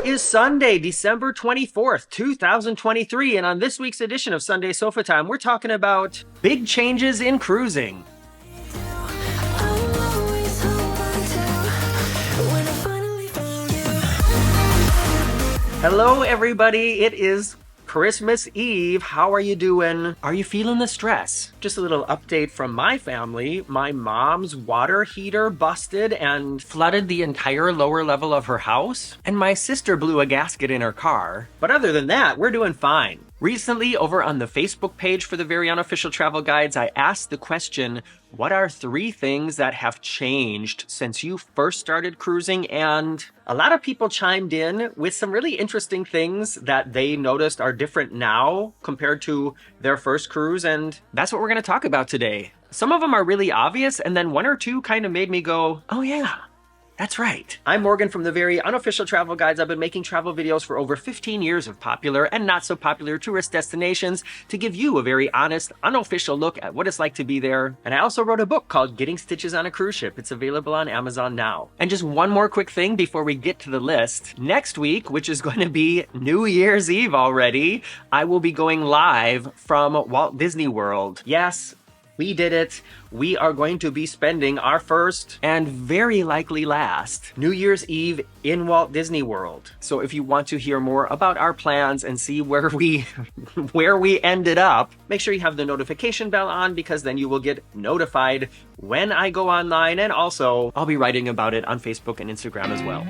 It is Sunday, December 24th, 2023, and on this week's edition of Sunday Sofa Time, we're talking about big changes in cruising. Hello, everybody. It is Christmas Eve. How are you doing? Are you feeling the stress? Just a little update from my family. My mom's water heater busted and flooded the entire lower level of her house, and my sister blew a gasket in her car. But other than that, we're doing fine. Recently, over on the Facebook page for the Very Unofficial Travel Guides, I asked the question, what are 3 things that have changed since you first started cruising? And a lot of people chimed in with some really interesting things that they noticed are different now compared to their first cruise, and that's what we're going to talk about today. Some of them are really obvious, and then 1 or 2 kind of made me go, oh yeah, that's right. I'm Morgan from the Very Unofficial Travel Guides. I've been making travel videos for over 15 years of popular and not so popular tourist destinations to give you a very honest, unofficial look at what it's like to be there. And I also wrote a book called Getting Stitches on a Cruise Ship. It's available on Amazon now. And just one more quick thing before we get to the list. Next week, which is going to be New Year's Eve already, I will be going live from Walt Disney World. Yes, we did it. We are going to be spending our first and very likely last New Year's Eve in Walt Disney World. So if you want to hear more about our plans and see where we ended up, make sure you have the notification bell on, because then you will get notified when I go online, and also I'll be writing about it on Facebook and Instagram as well.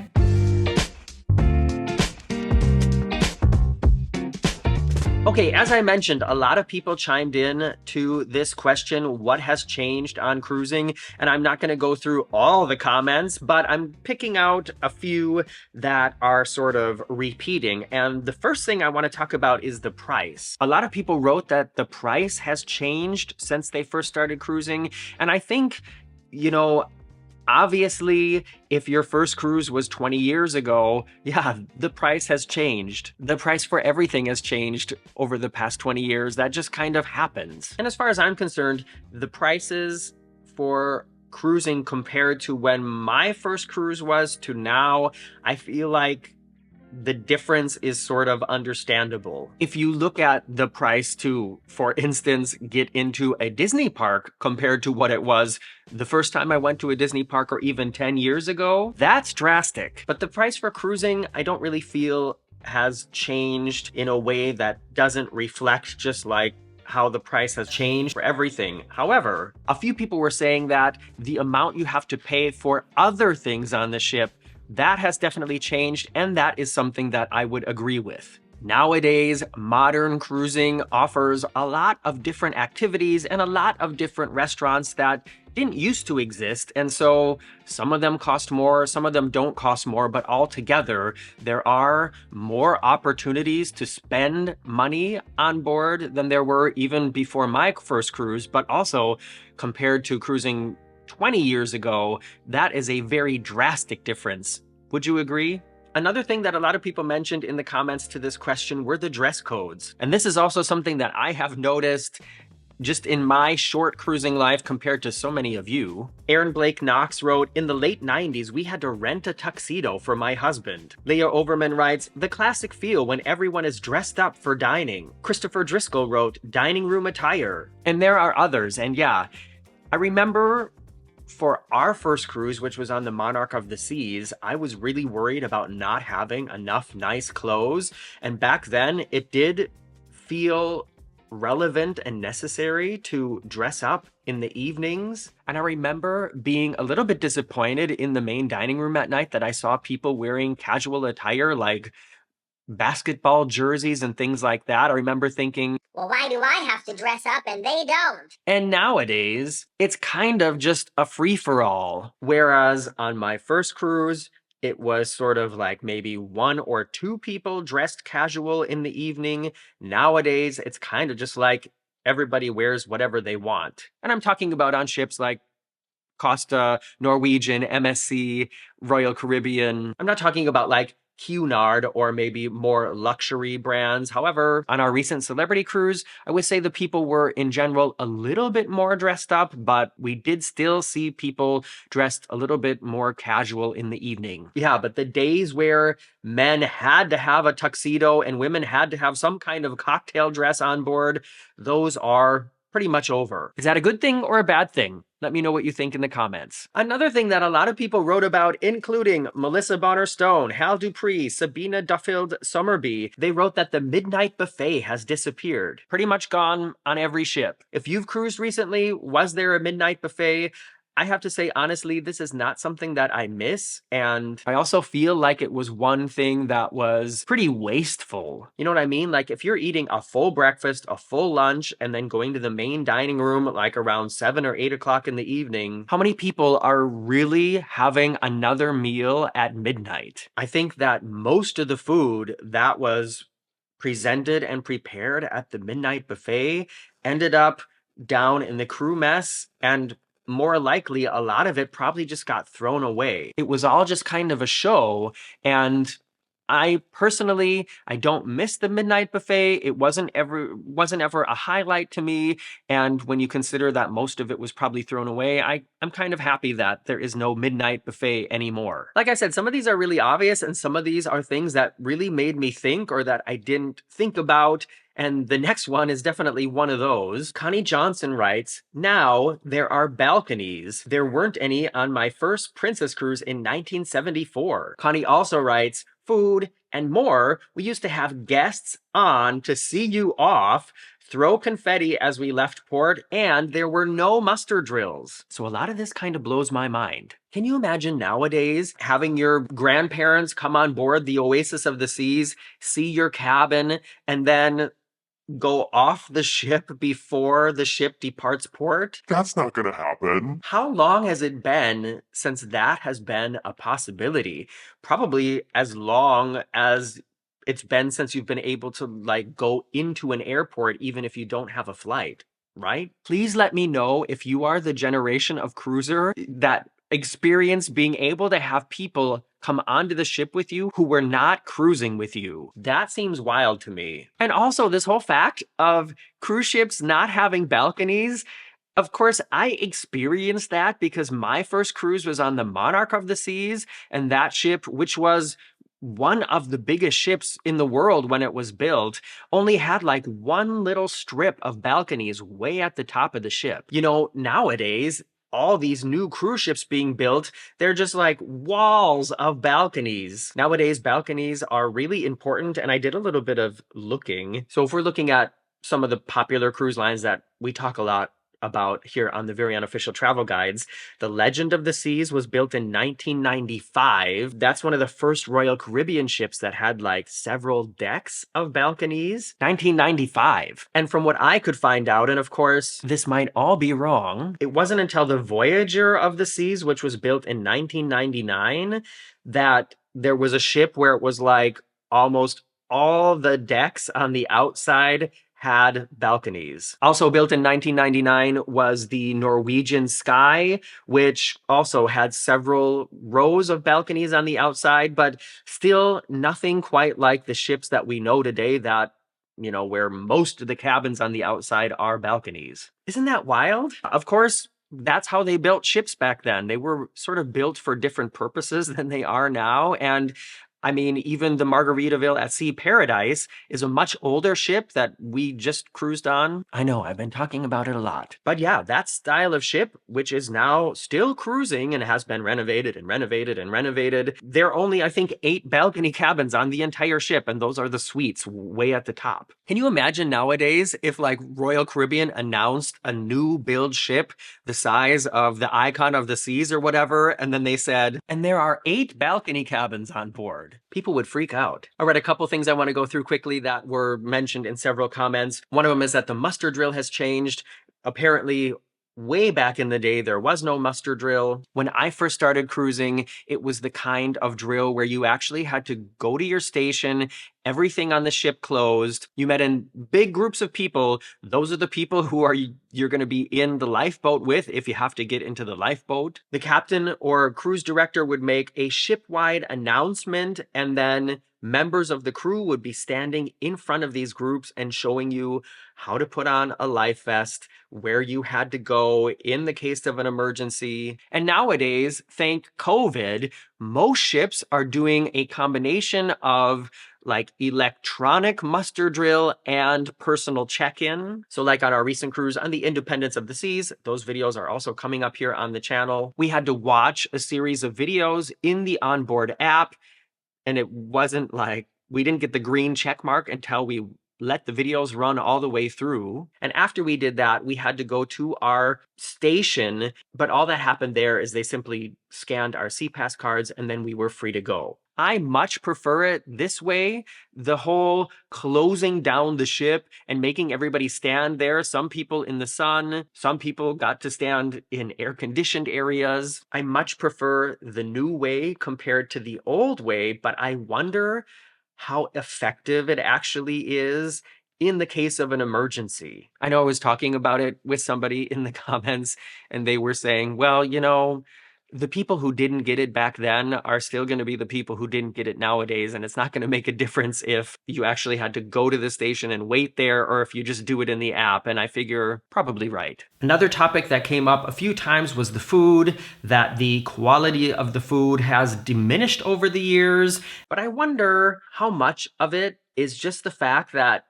Okay, as I mentioned, a lot of people chimed in to this question, what has changed on cruising? And I'm not going to go through all the comments, but I'm picking out a few that are sort of repeating. And the first thing I want to talk about is the price. A lot of people wrote that the price has changed since they first started cruising. And I think, obviously, if your first cruise was 20 years ago, yeah, the price has changed. The price for everything has changed over the past 20 years. That just kind of happens. And as far as I'm concerned, the prices for cruising compared to when my first cruise was to now, I feel like the difference is sort of understandable. If you look at the price to, for instance, get into a Disney park compared to what it was the first time I went to a Disney park, or even 10 years ago, that's drastic. But the price for cruising, I don't really feel has changed in a way that doesn't reflect just like how the price has changed for everything. However, a few people were saying that the amount you have to pay for other things on the ship, that has definitely changed, and that is something that I would agree with. Nowadays, modern cruising offers a lot of different activities and a lot of different restaurants that didn't used to exist, and so some of them cost more, some of them don't cost more, but altogether, there are more opportunities to spend money on board than there were even before my first cruise, but also compared to cruising 20 years ago, that is a very drastic difference. Would you agree? Another thing that a lot of people mentioned in the comments to this question were the dress codes. And this is also something that I have noticed just in my short cruising life compared to so many of you. Aaron Blake Knox wrote, in the late 90s, we had to rent a tuxedo for my husband. Leah Overman writes, the classic feel when everyone is dressed up for dining. Christopher Driscoll wrote, dining room attire. And there are others, and yeah, I remember for our first cruise, which was on the Monarch of the Seas, I was really worried about not having enough nice clothes. And back then, it did feel relevant and necessary to dress up in the evenings. And I remember being a little bit disappointed in the main dining room at night that I saw people wearing casual attire like basketball jerseys and things like that. I remember thinking, well, why do I have to dress up and they don't? And nowadays, it's kind of just a free-for-all. Whereas on my first cruise, it was sort of like maybe 1 or 2 people dressed casual in the evening. Nowadays, it's kind of just like everybody wears whatever they want. And I'm talking about on ships like Costa, Norwegian, MSC, Royal Caribbean. I'm not talking about like Cunard or maybe more luxury brands. However, on our recent celebrity cruise, I would say the people were in general a little bit more dressed up, but we did still see people dressed a little bit more casual in the evening. Yeah, but the days where men had to have a tuxedo and women had to have some kind of cocktail dress on board, those are pretty much over. Is that a good thing or a bad thing? Let me know what you think in the comments. Another thing that a lot of people wrote about, including Melissa Bonner Stone, Hal Dupree, Sabina Duffield Somerby, they wrote that the midnight buffet has disappeared. Pretty much gone on every ship. If you've cruised recently, was there a midnight buffet? I have to say, honestly, this is not something that I miss, and I also feel like it was one thing that was pretty wasteful. You know what I mean? Like, if you're eating a full breakfast, a full lunch, and then going to the main dining room like around 7 or 8 o'clock in the evening, how many people are really having another meal at midnight? I think that most of the food that was presented and prepared at the midnight buffet ended up down in the crew mess, and more likely, a lot of it probably just got thrown away. It was all just kind of a show, and I personally, I don't miss the midnight buffet. It wasn't ever a highlight to me, and when you consider that most of it was probably thrown away, I'm kind of happy that there is no midnight buffet anymore. Like I said, some of these are really obvious, and some of these are things that really made me think or that I didn't think about. And the next one is definitely one of those. Connie Johnson writes, now there are balconies. There weren't any on my first Princess cruise in 1974. Connie also writes, food and more. We used to have guests on to see you off, throw confetti as we left port, and there were no muster drills. So a lot of this kind of blows my mind. Can you imagine nowadays having your grandparents come on board the Oasis of the Seas, see your cabin, and then go off the ship before the ship departs port? That's not gonna happen. How long has it been since that has been a possibility? Probably as long as it's been since you've been able to like go into an airport even if you don't have a flight, right? Please let me know if you are the generation of cruiser that experience being able to have people come onto the ship with you who were not cruising with you. That seems wild to me. And also this whole fact of cruise ships not having balconies, of course, I experienced that because my first cruise was on the Monarch of the Seas, and that ship, which was one of the biggest ships in the world when it was built, only had like one little strip of balconies way at the top of the ship. You know, nowadays, all these new cruise ships being built, they're just like walls of balconies. Nowadays, balconies are really important, and I did a little bit of looking. So if we're looking at some of the popular cruise lines that we talk a lot about here on the Very Unofficial Travel Guides, the Legend of the Seas was built in 1995. That's one of the first Royal Caribbean ships that had like several decks of balconies. 1995. And from what I could find out, and of course, this might all be wrong, it wasn't until the Voyager of the Seas, which was built in 1999, that there was a ship where it was like almost all the decks on the outside had balconies. Also built in 1999 was the Norwegian Sky, which also had several rows of balconies on the outside, but still nothing quite like the ships that we know today that, you know, where most of the cabins on the outside are balconies. Isn't that wild? Of course, that's how they built ships back then. They were sort of built for different purposes than they are now, and I mean, even the Margaritaville at Sea Paradise is a much older ship that we just cruised on. I know, I've been talking about it a lot. But yeah, that style of ship, which is now still cruising and has been renovated and renovated and renovated, there are only, I think, 8 balcony cabins on the entire ship, and those are the suites way at the top. Can you imagine nowadays if like Royal Caribbean announced a new build ship the size of the Icon of the Seas or whatever, and then they said, and there are 8 balcony cabins on board? People would freak out. I read a couple things I want to go through quickly that were mentioned in several comments. One of them is that the muster drill has changed. Apparently, way back in the day, there was no muster drill. When I first started cruising, it was the kind of drill where you actually had to go to your station Everything on the ship closed. You met in big groups of people. Those are the people who you're going to be in the lifeboat with if you have to get into the lifeboat. The captain or cruise director would make a ship-wide announcement, and then members of the crew would be standing in front of these groups and showing you how to put on a life vest, where you had to go in the case of an emergency. And nowadays, thank COVID, most ships are doing a combination of like electronic muster drill and personal check-in. So like on our recent cruise on the Independence of the Seas, those videos are also coming up here on the channel. We had to watch a series of videos in the onboard app, and it wasn't like, we didn't get the green check mark until we let the videos run all the way through. And after we did that, we had to go to our station, but all that happened there is they simply scanned our CPAS cards and then we were free to go. I much prefer it this way. The whole closing down the ship and making everybody stand there. Some people in the sun, some people got to stand in air-conditioned areas. I much prefer the new way compared to the old way, but I wonder how effective it actually is in the case of an emergency. I know I was talking about it with somebody in the comments and they were saying, well, you know, the people who didn't get it back then are still going to be the people who didn't get it nowadays, and it's not going to make a difference if you actually had to go to the station and wait there or if you just do it in the app, and I figure probably right. Another topic that came up a few times was the food, that the quality of the food has diminished over the years, but I wonder how much of it is just the fact that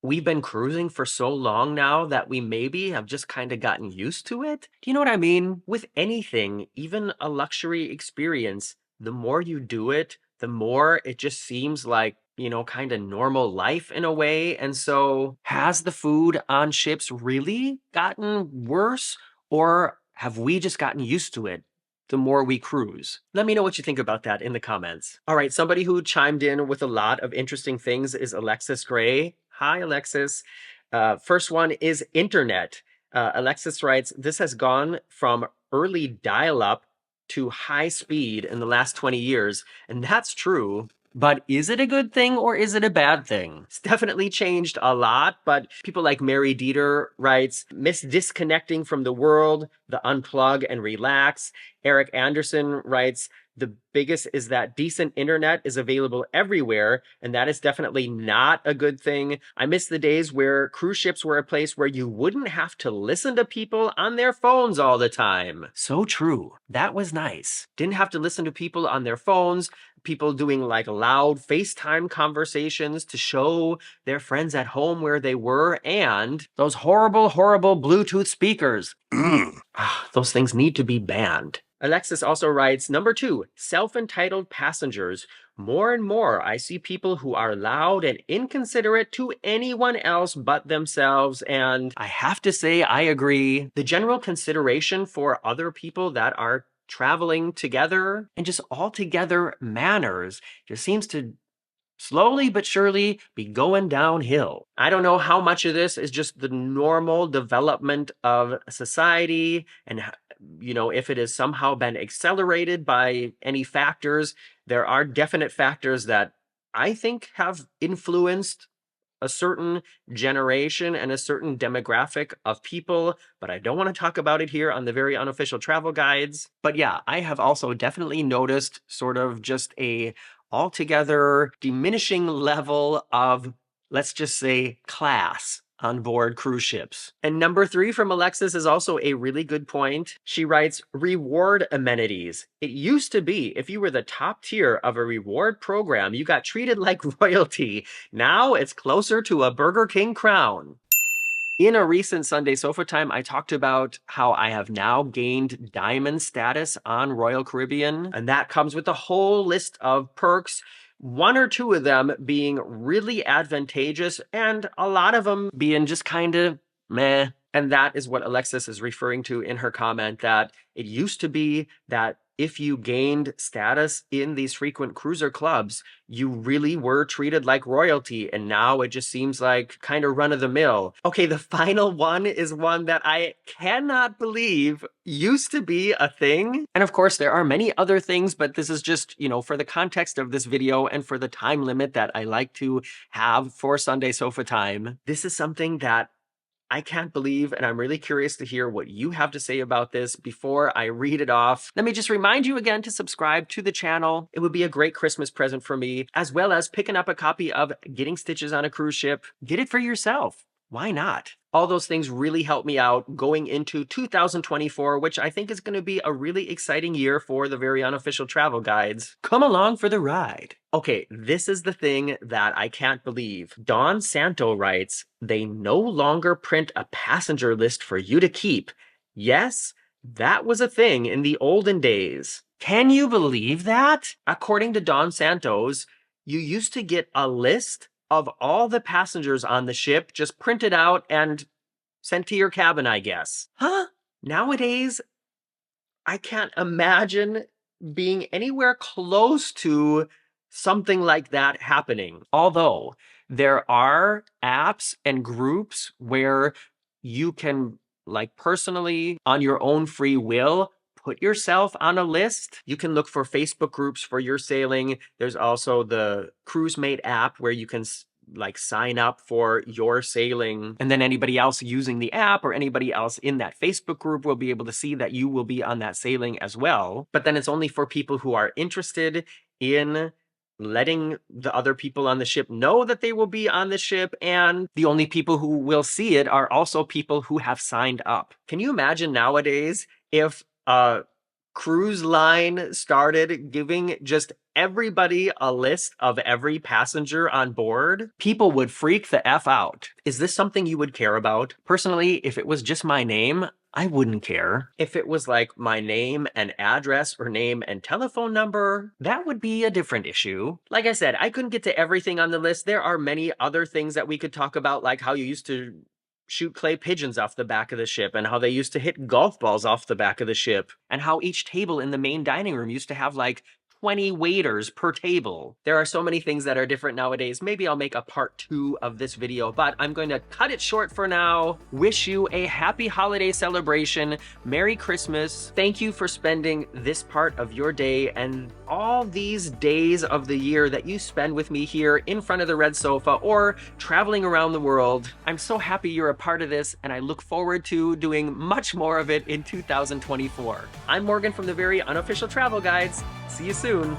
we've been cruising for so long now that we maybe have just kind of gotten used to it. Do you know what I mean? With anything, even a luxury experience, the more you do it, the more it just seems like, you know, kind of normal life in a way. And so has the food on ships really gotten worse, or have we just gotten used to it the more we cruise? Let me know what you think about that in the comments. All right, somebody who chimed in with a lot of interesting things is Alexis Gray. Hi, Alexis. First one is internet. Alexis writes, this has gone from early dial-up to high speed in the last 20 years. And that's true. But is it a good thing or is it a bad thing? It's definitely changed a lot, but people like Mary Dieter writes, miss disconnecting from the world, the unplug and relax. Eric Anderson writes, the biggest is that decent internet is available everywhere, and that is definitely not a good thing. I miss the days where cruise ships were a place where you wouldn't have to listen to people on their phones all the time. So true. That was nice. Didn't have to listen to people on their phones, people doing like loud FaceTime conversations to show their friends at home where they were, and those horrible, horrible Bluetooth speakers. Those things need to be banned. Alexis also writes, number 2, self-entitled passengers. More and more, I see people who are loud and inconsiderate to anyone else but themselves, and I have to say I agree. The general consideration for other people that are traveling together and just altogether manners just seems to slowly but surely be going downhill. I don't know how much of this is just the normal development of society and, you know, if it has somehow been accelerated by any factors. There are definite factors that I think have influenced a certain generation and a certain demographic of people, but I don't want to talk about it here on the very unofficial travel guides. But yeah, I have also definitely noticed sort of just a altogether diminishing level of, let's just say, class on board cruise ships. And number 3 from Alexis is also a really good point. She writes, reward amenities. It used to be if you were the top tier of a reward program, you got treated like royalty. Now it's closer to a Burger King crown. In a recent Sunday SofaTime, I talked about how I have now gained diamond status on Royal Caribbean, and that comes with a whole list of perks, 1 or 2 of them being really advantageous, and a lot of them being just kind of meh. And that is what Alexis is referring to in her comment, that it used to be that if you gained status in these frequent cruiser clubs, you really were treated like royalty, and now it just seems like kind of run of the mill. Okay, the final one is one that I cannot believe used to be a thing. And of course, there are many other things, but this is just, for the context of this video and for the time limit that I like to have for Sunday Sofa Time. This is something that I can't believe, and I'm really curious to hear what you have to say about this before I read it off. Let me just remind you again to subscribe to the channel. It would be a great Christmas present for me, as well as picking up a copy of Getting Stitches on a Cruise Ship. Get it for yourself. Why not? All those things really help me out going into 2024, which I think is going to be a really exciting year for the Very Unofficial Travel Guides. Come along for the ride. Okay, this is the thing that I can't believe. Don Santo writes, they no longer print a passenger list for you to keep. Yes, that was a thing in the olden days. Can you believe that? According to Don Santos, you used to get a list of all the passengers on the ship just printed out and sent to your cabin, I guess. Huh? Nowadays, I can't imagine being anywhere close to something like that happening. Although there are apps and groups where you can, like, personally, on your own free will, put yourself on a list. You can look for Facebook groups for your sailing. There's also the CruiseMate app where you can sign up for your sailing. And then anybody else using the app or anybody else in that Facebook group will be able to see that you will be on that sailing as well. But then it's only for people who are interested in letting the other people on the ship know that they will be on the ship, and the only people who will see it are also people who have signed up. Can you imagine nowadays if a cruise line started giving just everybody a list of every passenger on board? People would freak the F out. Is this something you would care about? Personally, if it was just my name, I wouldn't care. If it was like my name and address or name and telephone number, that would be a different issue. Like I said, I couldn't get to everything on the list. There are many other things that we could talk about, like how you used to shoot clay pigeons off the back of the ship, and how they used to hit golf balls off the back of the ship, and how each table in the main dining room used to have like 20 waiters per table. There are so many things that are different nowadays. Maybe I'll make a part 2 of this video, but I'm going to cut it short for now. Wish you a happy holiday celebration. Merry Christmas. Thank you for spending this part of your day and all these days of the year that you spend with me here in front of the red sofa or traveling around the world. I'm so happy you're a part of this, and I look forward to doing much more of it in 2024. I'm Morgan from the Very Unofficial Travel Guides. See you soon.